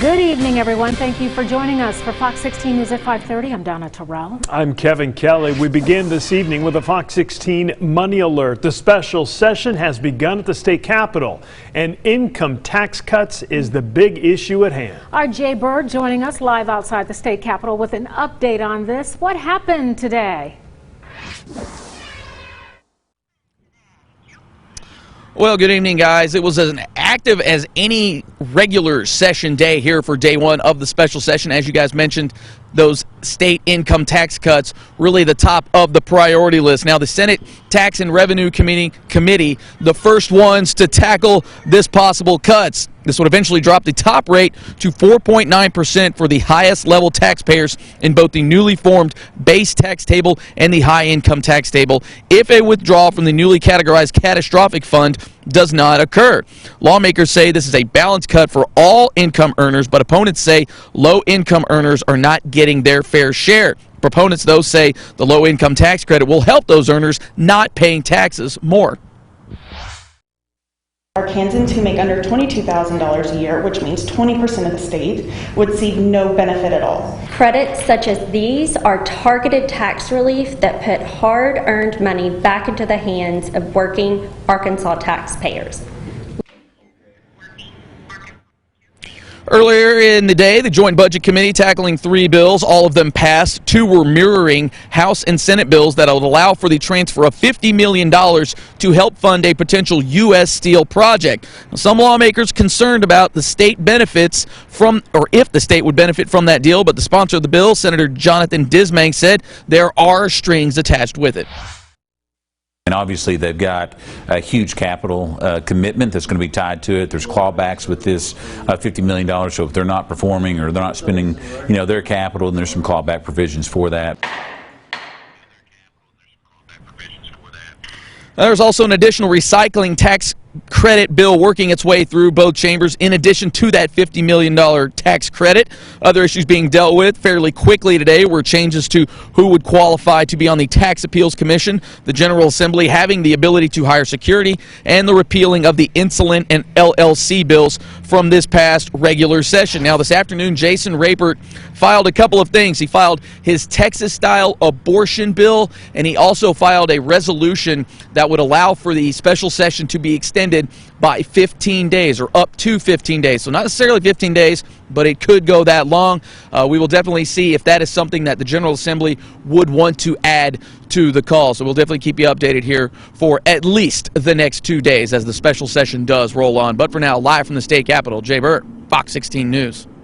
Good evening, everyone. Thank you for joining us for Fox 16 News at 5:30. I'm Donna Terrell. I'm Kevin Kelly. We begin this evening with a Fox 16 Money Alert. The special session has begun at the state capitol, and income tax cuts is the big issue at hand. Our Jay Bird joining us live outside the state capitol with an update on this. What happened today? Well, good evening, guys. It was as active as any regular session day here for day one of the special session. As you guys mentioned, those state income tax cuts really the top of the priority list. Now, the Senate Tax and Revenue Committee, the first ones to tackle this possible cuts. This would eventually drop the top rate to 4.9% for the highest level taxpayers in both the newly formed base tax table and the high income tax table if a withdrawal from the newly categorized catastrophic fund does not occur. Lawmakers say this is a balanced cut for all income earners, but opponents say low income earners are not getting their fair share. Proponents, though, say the low income tax credit will help those earners not paying taxes more. Arkansans who make under $22,000 a year, which means 20% of the state, would see no benefit at all. Credits such as these are targeted tax relief that put hard-earned money back into the hands of working Arkansas taxpayers. Earlier in the day, the Joint Budget Committee tackling 3 bills. All of them passed. 2 were mirroring House and Senate bills that would allow for the transfer of $50 million to help fund a potential U.S. Steel project. Now, some lawmakers concerned about the state benefits from, or if the state would benefit from that deal, but the sponsor of the bill, Senator Jonathan Dismang, said there are strings attached with it. And obviously they've got a huge capital commitment that's going to be tied to it. There's clawbacks with this $50 million, so if they're not performing or they're not spending, their capital, then there's some clawback provisions for that. There's also an additional recycling tax credit bill working its way through both chambers in addition to that $50 million tax credit. Other issues being dealt with fairly quickly today were changes to who would qualify to be on the Tax Appeals Commission, the General Assembly having the ability to hire security, and the repealing of the insulin and LLC bills from this past regular session. Now, this afternoon, Jason Rapert filed a couple of things. He filed his Texas-style abortion bill, and he also filed a resolution that would allow for the special session to be extended by 15 days or up to 15 days. So not necessarily 15 days, but it could go that long. We will definitely see if that is something that the General Assembly would want to add to the call. So we'll definitely keep you updated here for at least the next 2 days as the special session does roll on. But for now, live from the state capitol, Jay Burt, Fox 16 News.